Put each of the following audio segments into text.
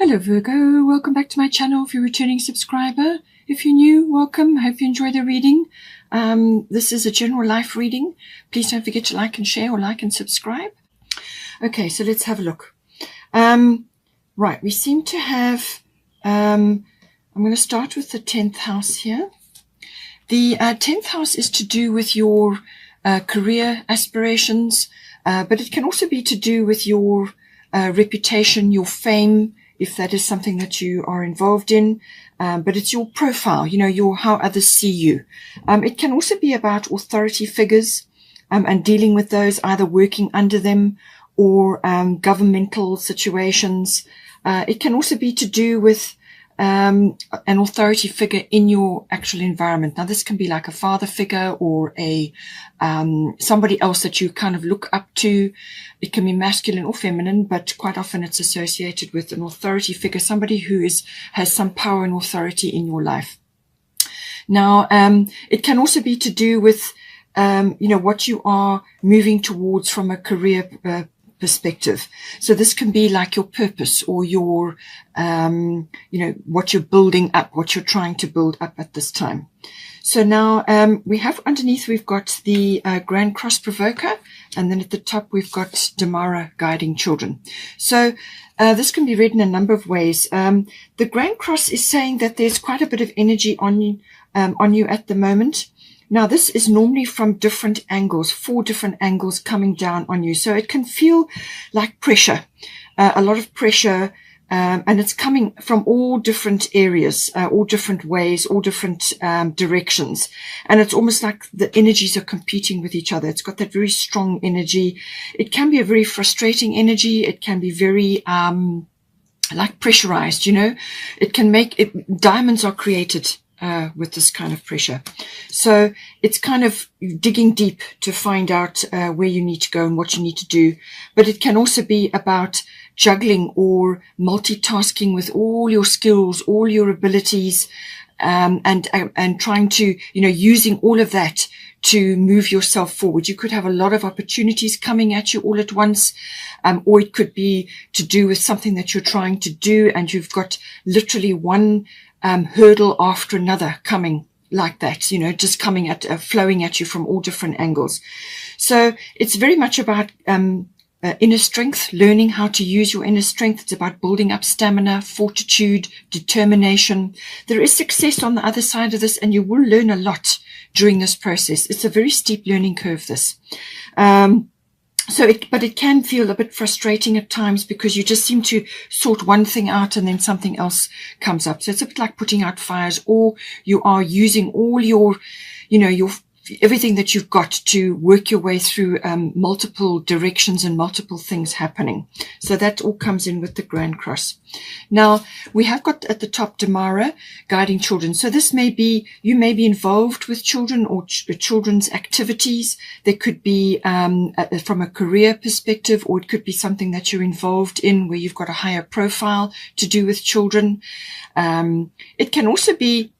Hello Virgo, welcome back to my channel if you're a returning subscriber. If you're new, welcome. Hope you enjoy the reading. This is a general life reading. Please don't forget to like and share, or like and subscribe. Okay, so let's have a look. Right, we seem to have, I'm going to start with the 10th house here. The 10th house is to do with your career aspirations, but it can also be to do with your reputation, your fame, if that is something that you are involved in, but it's your profile, how others see you. It can also be about authority figures and dealing with those, either working under them or governmental situations. It can also be to do with an authority figure in your actual environment. Now, this can be like a father figure or a somebody else that you kind of look up to. It can be masculine or feminine, but quite often it's associated with an authority figure, somebody who has some power and authority in your life. Now, it can also be to do with what you are moving towards from a career perspective. So this can be like your purpose or your, what you're building up, what you're trying to build up at this time. So now we have underneath, we've got the Grand Cross Provoker, and then at the top we've got Damara, Guiding Children. So this can be read in a number of ways. The Grand Cross is saying that there's quite a bit of energy on you at the moment. Now, this is normally from different angles, 4 different angles coming down on you. So it can feel like pressure, a lot of pressure, and it's coming from all different areas, all different ways, all different directions. And it's almost like the energies are competing with each other. It's got that very strong energy. It can be a very frustrating energy. It can be very like pressurized, It can make it, diamonds are created with this kind of pressure. So it's kind of digging deep to find out where you need to go and what you need to do. But it can also be about juggling or multitasking with all your skills, all your abilities, and trying to, using all of that to move yourself forward. You could have a lot of opportunities coming at you all at once, or it could be to do with something that you're trying to do, and you've got literally one hurdle after another coming like that, just coming at, flowing at you from all different angles. So it's very much about inner strength, learning how to use your inner strength. It's about building up stamina, fortitude, determination. There is success on the other side of this, and you will learn a lot during this process. It's a very steep learning curve, this. But it can feel a bit frustrating at times because you just seem to sort one thing out and then something else comes up. So it's a bit like putting out fires, or you are using all your, everything that you've got to work your way through multiple directions and multiple things happening. So that all comes in with the Grand Cross. Now, we have got at the top Damara, Guiding Children. So this may be, you may be involved with children or children's activities. There could be from a career perspective, or it could be something that you're involved in where you've got a higher profile to do with children. It can also be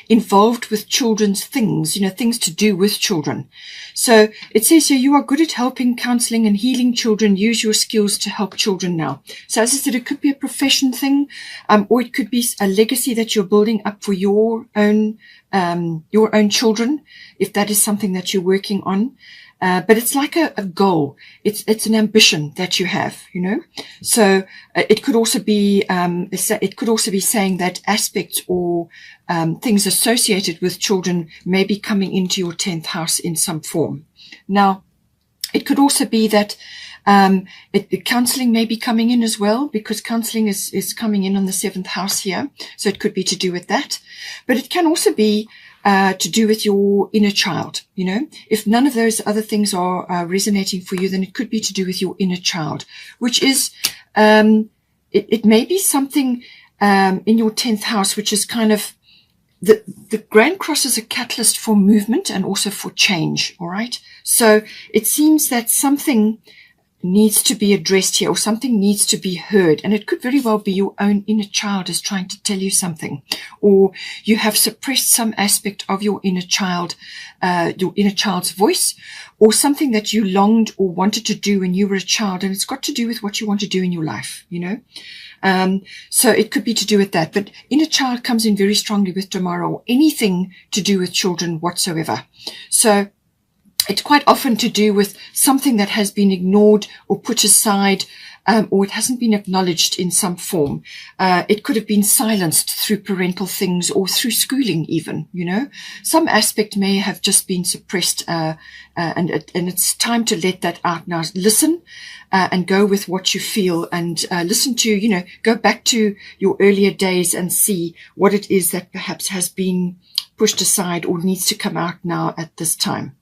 involved with children's things, things to do with children. So it says here, you are good at helping, counseling and healing children. Use your skills to help children now. So as I said, it could be a profession thing, or it could be a legacy that you're building up for your own children, if that is something that you're working on. But it's like a goal. It's an ambition that you have, So it could also be saying that aspects or things associated with children may be coming into your 10th house in some form. Now, it could also be that counseling may be coming in as well, because counseling is coming in on the 7th house here. So it could be to do with that. But it can also be to do with your inner child. If none of those other things are resonating for you, then it could be to do with your inner child, which is, it may be something in your 10th house, which is kind of, the Grand Cross is a catalyst for movement and also for change. All right. So it seems that something needs to be addressed here, or something needs to be heard. And it could very well be your own inner child is trying to tell you something, or you have suppressed some aspect of your inner child's voice, or something that you longed or wanted to do when you were a child. And it's got to do with what you want to do in your life, you know. So it could be to do with that, but inner child comes in very strongly with tomorrow, or anything to do with children whatsoever. So it's quite often to do with something that has been ignored or put aside, or it hasn't been acknowledged in some form. It could have been silenced through parental things or through schooling even, you know. Some aspect may have just been suppressed, and it's time to let that out now. Listen and go with what you feel, and listen to, you know, go back to your earlier days and see what it is that perhaps has been pushed aside or needs to come out now at this time.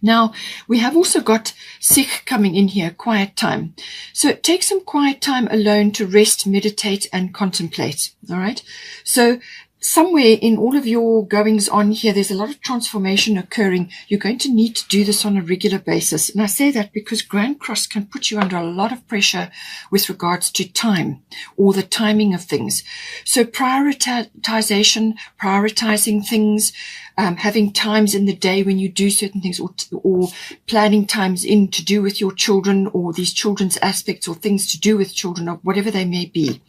Now, we have also got Sikh coming in here, quiet time. So take some quiet time alone to rest, meditate, and contemplate. All right. So somewhere in all of your goings on here, there's a lot of transformation occurring. You're going to need to do this on a regular basis. And I say that because Grand Cross can put you under a lot of pressure with regards to time or the timing of things. So prioritization, prioritizing things, having times in the day when you do certain things, or planning times in to do with your children, or these children's aspects, or things to do with children, or whatever they may be.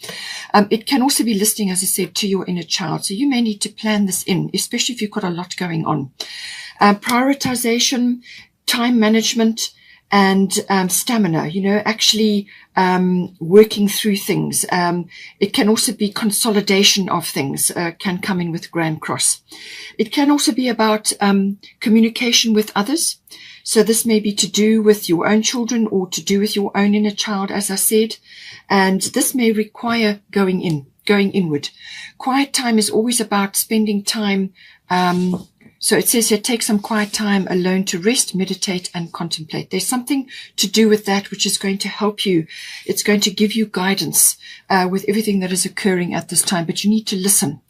It can also be listening, as I said, to your inner child. So you may need to plan this in, especially if you've got a lot going on. Prioritization, time management, and stamina, you know, actually working through things. It can also be consolidation of things, can come in with Grand Cross. It can also be about communication with others. So this may be to do with your own children or to do with your own inner child, as I said. And this may require going inward. Quiet time is always about spending time. So it says here, take some quiet time alone to rest, meditate, and contemplate. There's something to do with that which is going to help you. It's going to give you guidance with everything that is occurring at this time, but you need to listen.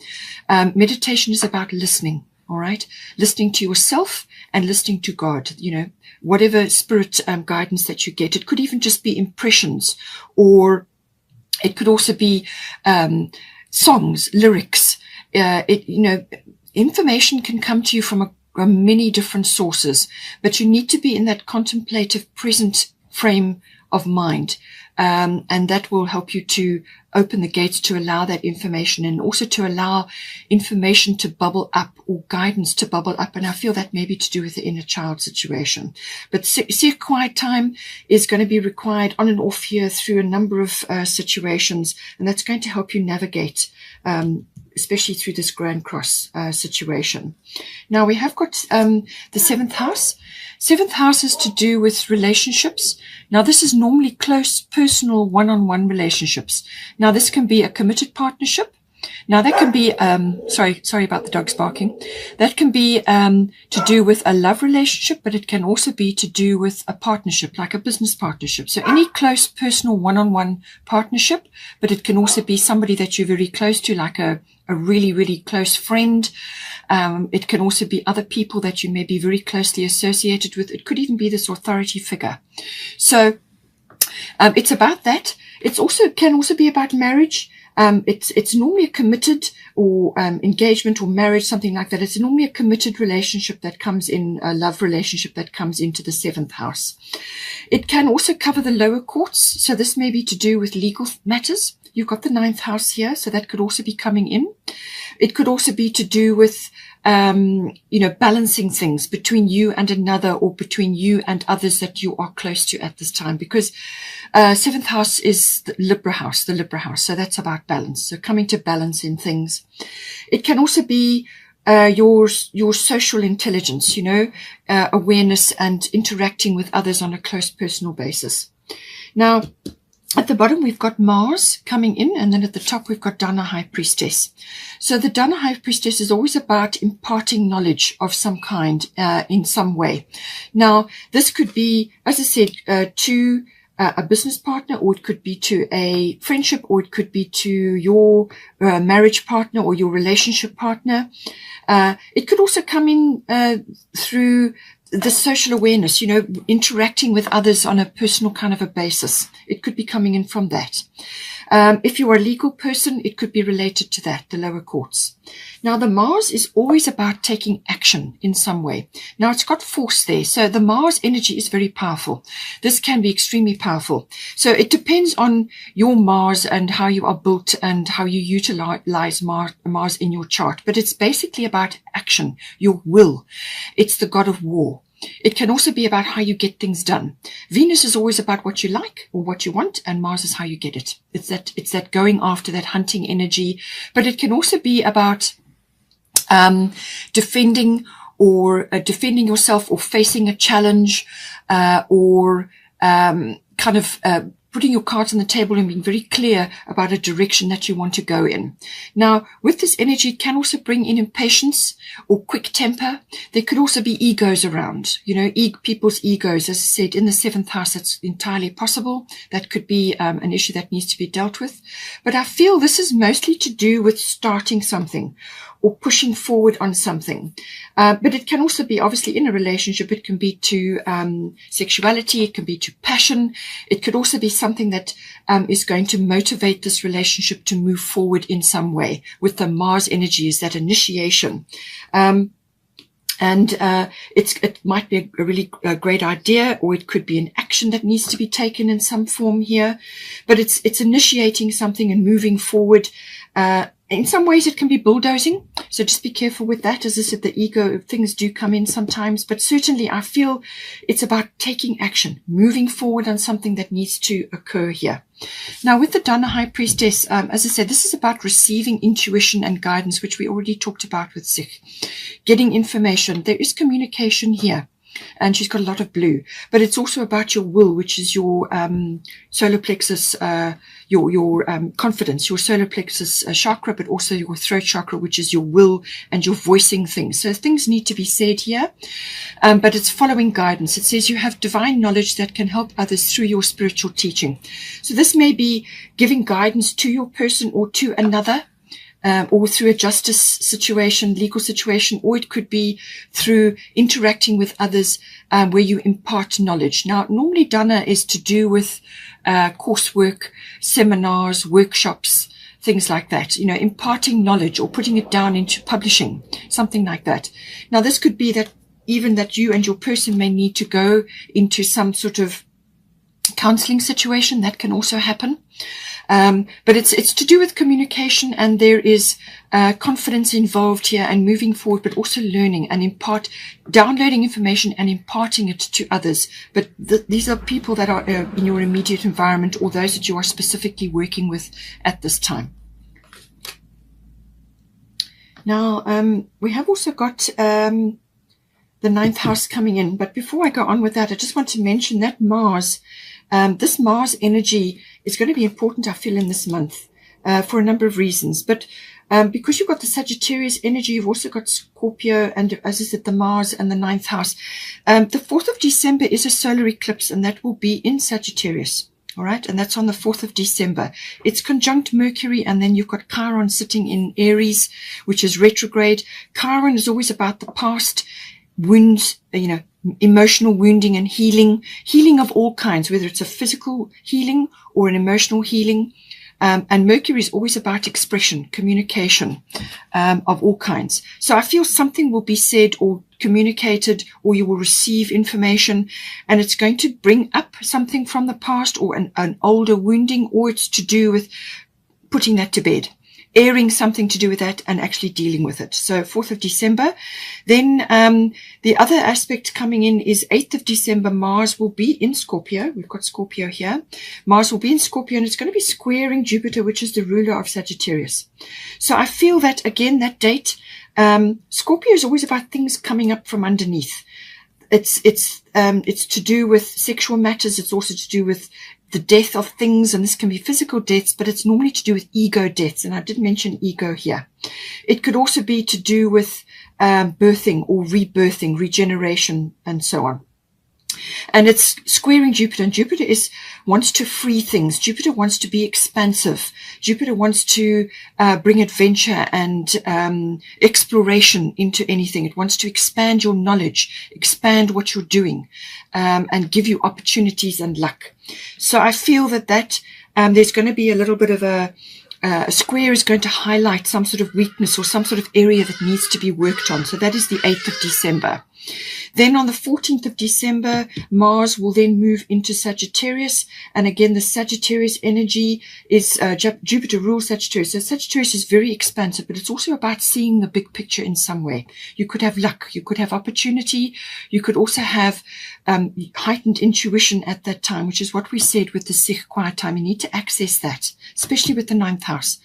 Meditation is about listening, all right? Listening to yourself and listening to God, you know, whatever spirit guidance that you get. It could even just be impressions, or it could also be songs, lyrics, you know. Information can come to you from many different sources, but you need to be in that contemplative present frame of mind. And that will help you to open the gates to allow that information, and also to allow information to bubble up, or guidance to bubble up. And I feel that may be to do with the inner child situation. But see, a quiet time is going to be required on and off here through a number of situations, and that's going to help you navigate, especially through this Grand Cross situation. Now we have got the 7th house. 7th house is to do with relationships. Now this is normally close, personal, one-on-one relationships. Now this can be a committed partnership. Now that can be, sorry about the dogs barking. That can be to do with a love relationship, but it can also be to do with a partnership, like a business partnership. So any close, personal, one-on-one partnership, but it can also be somebody that you're very close to, like a really, really close friend. It can also be other people that you may be very closely associated with. It could even be this authority figure. So it's about that. Can also be about marriage. It's normally a committed or engagement or marriage, something like that. It's normally a committed relationship that comes in, a love relationship that comes into the 7th house. It can also cover the lower courts. So this may be to do with legal matters. You've got the 9th house here, so that could also be coming in. It could also be to do with, you know, balancing things between you and another, or between you and others that you are close to at this time, because 7th house is the Libra house. So that's about balance. So coming to balance in things. It can also be your social intelligence, you know, awareness and interacting with others on a close personal basis. Now, at the bottom, we've got Mars coming in, and then at the top, we've got Dana High Priestess. So the Dana High Priestess is always about imparting knowledge of some kind in some way. Now, this could be, as I said, to a business partner, or it could be to a friendship, or it could be to your marriage partner or your relationship partner. It could also come in through the social awareness, you know, interacting with others on a personal kind of a basis. It could be coming in from that. If you're a legal person, it could be related to that, the lower courts. Now, the Mars is always about taking action in some way. Now, it's got force there. So the Mars energy is very powerful. This can be extremely powerful. So it depends on your Mars and how you are built and how you utilize Mars in your chart. But it's basically about action, your will. It's the god of war. It can also be about how you get things done. Venus is always about what you like or what you want, and Mars is how you get it. It's that going after, that hunting energy. But it can also be about defending yourself, or facing a challenge, or kind of putting your cards on the table and being very clear about a direction that you want to go in. Now, with this energy, it can also bring in impatience or quick temper. There could also be egos around, you know, people's egos. As I said, in the 7th house, that's entirely possible. That could be an issue that needs to be dealt with. But I feel this is mostly to do with starting something or pushing forward on something. But it can also be, obviously, in a relationship. It can be to sexuality. It can be to passion. It could also be something that is going to motivate this relationship to move forward in some way. With the Mars energy is that initiation. It might be a really great idea, or it could be an action that needs to be taken in some form here. But it's initiating something and moving forward. In some ways, it can be bulldozing. So just be careful with that. As I said, the ego things do come in sometimes. But certainly, I feel it's about taking action, moving forward on something that needs to occur here. Now, with the Dana High Priestess, as I said, this is about receiving intuition and guidance, which we already talked about with Sich. Getting information. There is communication here. And she's got a lot of blue, but it's also about your will, which is your solar plexus, your confidence, your solar plexus chakra, but also your throat chakra, which is your will and your voicing things. So things need to be said here, but it's following guidance. It says you have divine knowledge that can help others through your spiritual teaching. So this may be giving guidance to your person or to another. Or through a justice situation, legal situation, or it could be through interacting with others where you impart knowledge. Now, normally Dana is to do with coursework, seminars, workshops, things like that, you know, imparting knowledge or putting it down into publishing, something like that. Now, this could be that even that you and your person may need to go into some sort of counseling situation. That can also happen. But it's to do with communication, and there is confidence involved here and moving forward, but also learning and downloading information and imparting it to others. But these are people that are in your immediate environment, or those that you are specifically working with at this time. Now, we have also got the 9th house coming in. But before I go on with that, I just want to mention that Mars, this Mars energy is going to be important, I feel, in this month for a number of reasons. But because you've got the Sagittarius energy, you've also got Scorpio, and as I said, the Mars and the 9th house. The 4th of December is a solar eclipse, and that will be in Sagittarius. All right, and that's on the 4th of December. It's conjunct Mercury, and then you've got Chiron sitting in Aries, which is retrograde. Chiron is always about the past, wounds, you know, emotional wounding and healing of all kinds, whether it's a physical healing or an emotional healing. And Mercury is always about expression, communication of all kinds. So I feel something will be said or communicated, or you will receive information, and it's going to bring up something from the past, or an older wounding, or it's to do with putting that to bed, airing something to do with that and actually dealing with it. So 4th of December. Then the other aspect coming in is 8th of December. Mars will be in Scorpio. We've got Scorpio here. Mars will be in Scorpio, and it's going to be squaring Jupiter, which is the ruler of Sagittarius. So I feel that, again, that date, Scorpio is always about things coming up from underneath. It's to do with sexual matters. It's also to do with the death of things, and this can be physical deaths, but it's normally to do with ego deaths, and I did mention ego here. It could also be to do with birthing or rebirthing, regeneration, and so on. And it's squaring Jupiter, and Jupiter wants to free things. Jupiter wants to be expansive. Jupiter wants to bring adventure and exploration into anything. It wants to expand your knowledge, expand what you're doing, and give you opportunities and luck. So I feel that there's going to be a little bit of a square is going to highlight some sort of weakness or some sort of area that needs to be worked on. So that is the 8th of December. Then on the 14th of December, Mars will then move into Sagittarius. And again, the Sagittarius energy is, Jupiter rules Sagittarius. So Sagittarius is very expansive, but it's also about seeing the big picture in some way. You could have luck. You could have opportunity. You could also have heightened intuition at that time, which is what we said with the Sikh quiet time. You need to access that, especially with the 9th house.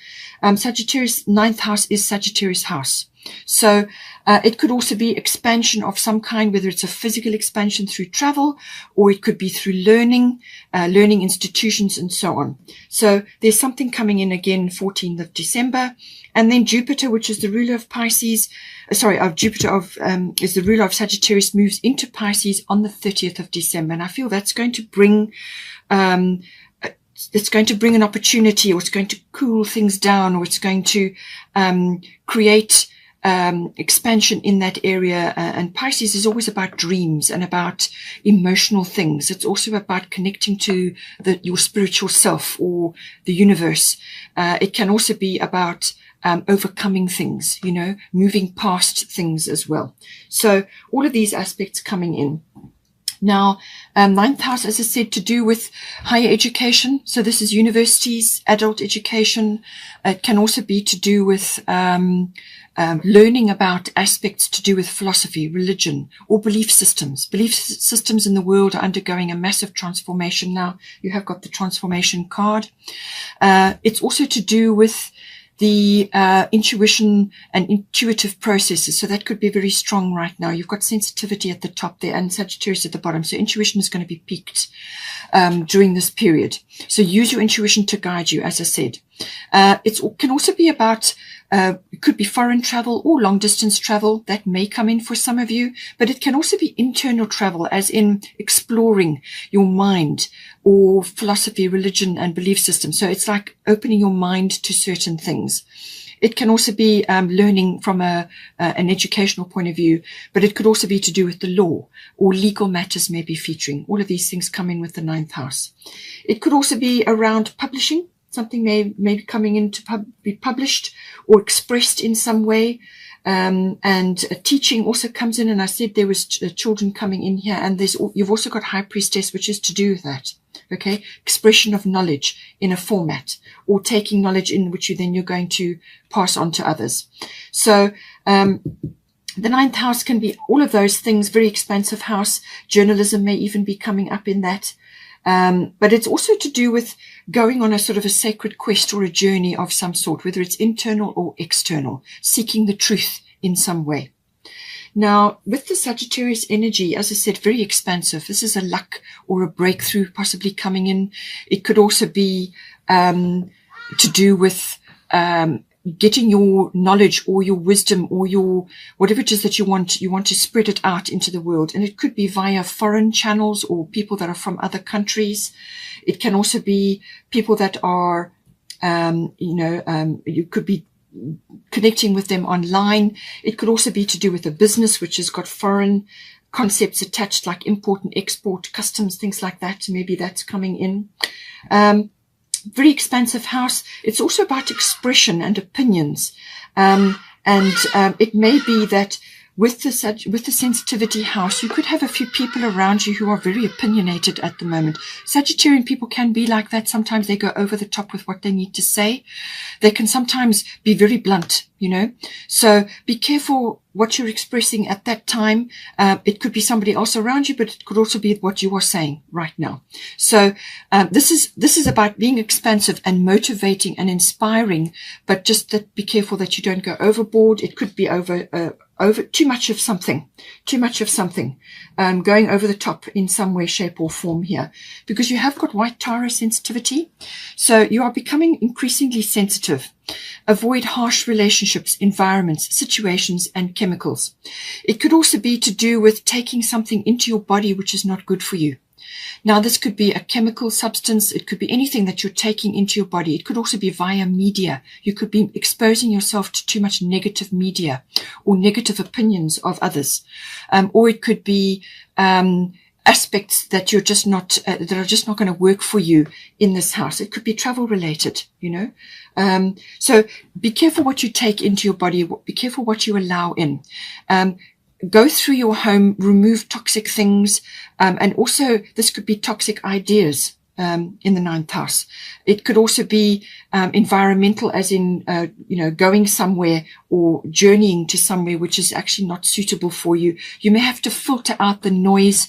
Sagittarius, 9th house is Sagittarius house. So it could also be expansion of some kind, whether it's a physical expansion through travel, or it could be through learning institutions and so on. So there's something coming in again, 14th of December. And then Jupiter, which is the ruler of Pisces, is the ruler of Sagittarius, moves into Pisces on the 30th of December. And I feel that's going to bring an opportunity, or it's going to cool things down, or it's going to create expansion in that area. And Pisces is always about dreams and about emotional things. It's also about connecting to your spiritual self or the universe. It can also be about overcoming things, moving past things as well. So all of these aspects coming in. Now, 9th house, as I said, to do with higher education. So this is universities, adult education. It can also be to do with learning about aspects to do with philosophy, religion, or belief systems. Belief systems in the world are undergoing a massive transformation now. You have got the transformation card. It's also to do with the intuition and intuitive processes. So that could be very strong right now. You've got sensitivity at the top there and Sagittarius at the bottom. So intuition is going to be peaked during this period. So use your intuition to guide you, as I said. It can also be about, it could be foreign travel or long distance travel. That may come in for some of you, but it can also be internal travel, as in exploring your mind or philosophy, religion, and belief system. So it's like opening your mind to certain things. It can also be learning from an educational point of view, but it could also be to do with the law, or legal matters may be featuring. All of these things come in with the 9th house. It could also be around publishing. Something may be coming in to be published or expressed in some way. And teaching also comes in. And I said there was children coming in here, and you've also got High Priestess, which is to do with that. Okay. Expression of knowledge in a format, or taking knowledge in which you're going to pass on to others. So, the 9th house can be all of those things, very expansive house. Journalism may even be coming up in that. But it's also to do with going on a sort of a sacred quest or a journey of some sort, whether it's internal or external, seeking the truth in some way. Now, with the Sagittarius energy, as I said, very expansive. This is a luck or a breakthrough possibly coming in. It could also be to do with getting your knowledge or your wisdom or your whatever it is that you want to spread it out into the world. And it could be via foreign channels or people that are from other countries. It can also be people that are, you could be connecting with them online. It could also be to do with a business which has got foreign concepts attached, like import and export, customs, things like that. Maybe that's coming in. Very expansive house. It's also about expression and opinions. It may be that with the sensitivity house, you could have a few people around you who are very opinionated at the moment. Sagittarian people can be like that. Sometimes they go over the top with what they need to say. They can sometimes be very blunt, So be careful what you're expressing at that time. It could be somebody else around you, but it could also be what you are saying right now. So this is about being expansive and motivating and inspiring, but just be careful that you don't go overboard. It could be over too much of something, going over the top in some way, shape or form here, because you have got white Tara sensitivity. So you are becoming increasingly sensitive. Avoid harsh relationships, environments, situations and chemicals. It could also be to do with taking something into your body which is not good for you. Now, this could be a chemical substance. It could be anything that you're taking into your body. It could also be via media. You could be exposing yourself to too much negative media or negative opinions of others. Or it could be aspects that you're just not, that are just not going to work for you in this house. It could be travel related, you know. So be careful what you take into your body. Be careful what you allow in. Go through your home, remove toxic things, and also this could be toxic ideas in the ninth house. It could also be environmental, as in going somewhere or journeying to somewhere which is actually not suitable for you. You may have to filter out the noise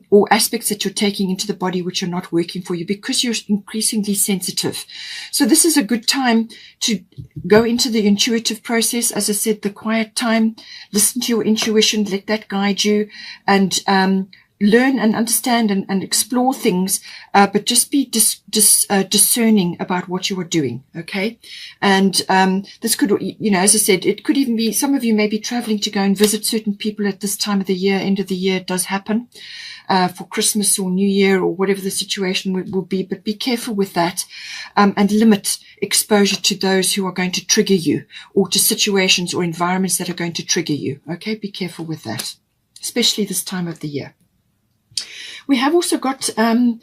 or aspects that you're taking into the body which are not working for you because you're increasingly sensitive. So this is a good time to go into the intuitive process. As I said, the quiet time, listen to your intuition, let that guide you, and learn and understand and explore things, but just be discerning about what you are doing, okay? And this could, as I said, it could even be, some of you may be traveling to go and visit certain people at this time of the year. End of the year, it does happen for Christmas or New Year or whatever the situation will be, but be careful with that, and limit exposure to those who are going to trigger you, or to situations or environments that are going to trigger you, okay? Be careful with that, especially this time of the year. We have also got, as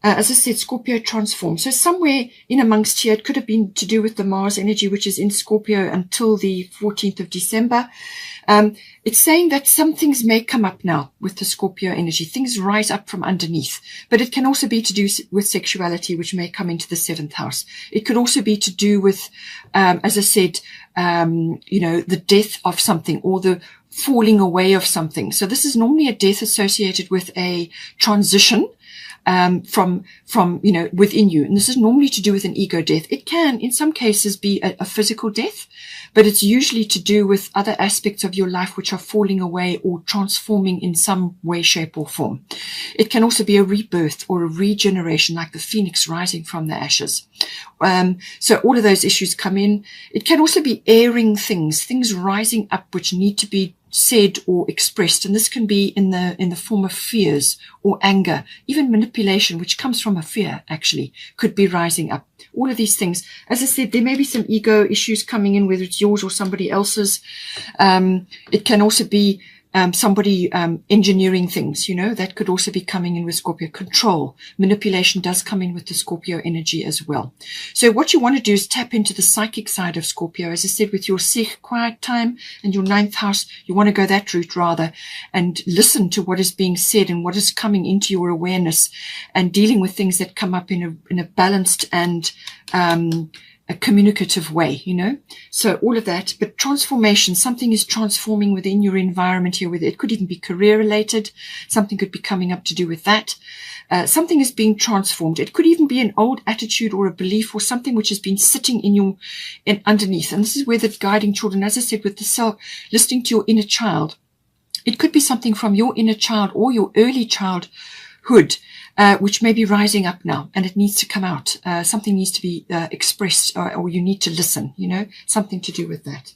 I said, Scorpio transform. So somewhere in amongst here, it could have been to do with the Mars energy, which is in Scorpio until the 14th of December. It's saying that some things may come up now with the Scorpio energy. Things rise up from underneath. But it can also be to do with sexuality, which may come into the 7th house. It could also be to do with, as I said, the death of something, or the falling away of something. So this is normally a death associated with a transition from within you. And this is normally to do with an ego death. It can, in some cases, be a physical death, but it's usually to do with other aspects of your life which are falling away or transforming in some way, shape or form. It can also be a rebirth or a regeneration, like the phoenix rising from the ashes. So all of those issues come in. It can also be airing things rising up which need to be said or expressed, and this can be in the form of fears or anger, even manipulation, which comes from a fear, actually could be rising up. All of these things, as I said, there may be some ego issues coming in, whether it's yours or somebody else's. It can also be somebody engineering things, that could also be coming in with Scorpio. Control, manipulation does come in with the Scorpio energy as well. So what you want to do is tap into the psychic side of Scorpio. As I said, with your Sikh quiet time and your 9th house, you want to go that route rather, and listen to what is being said and what is coming into your awareness, and dealing with things that come up in a balanced and a communicative way, so all of that. But transformation, something is transforming within your environment here. With it could even be career related. Something could be coming up to do with that. Something is being transformed. It could even be an old attitude or a belief or something which has been sitting in underneath. And this is where the guiding children, as I said, with the self, listening to your inner child. It could be something from your inner child or your early childhood, which may be rising up now, and it needs to come out. Something needs to be expressed, or you need to listen, something to do with that.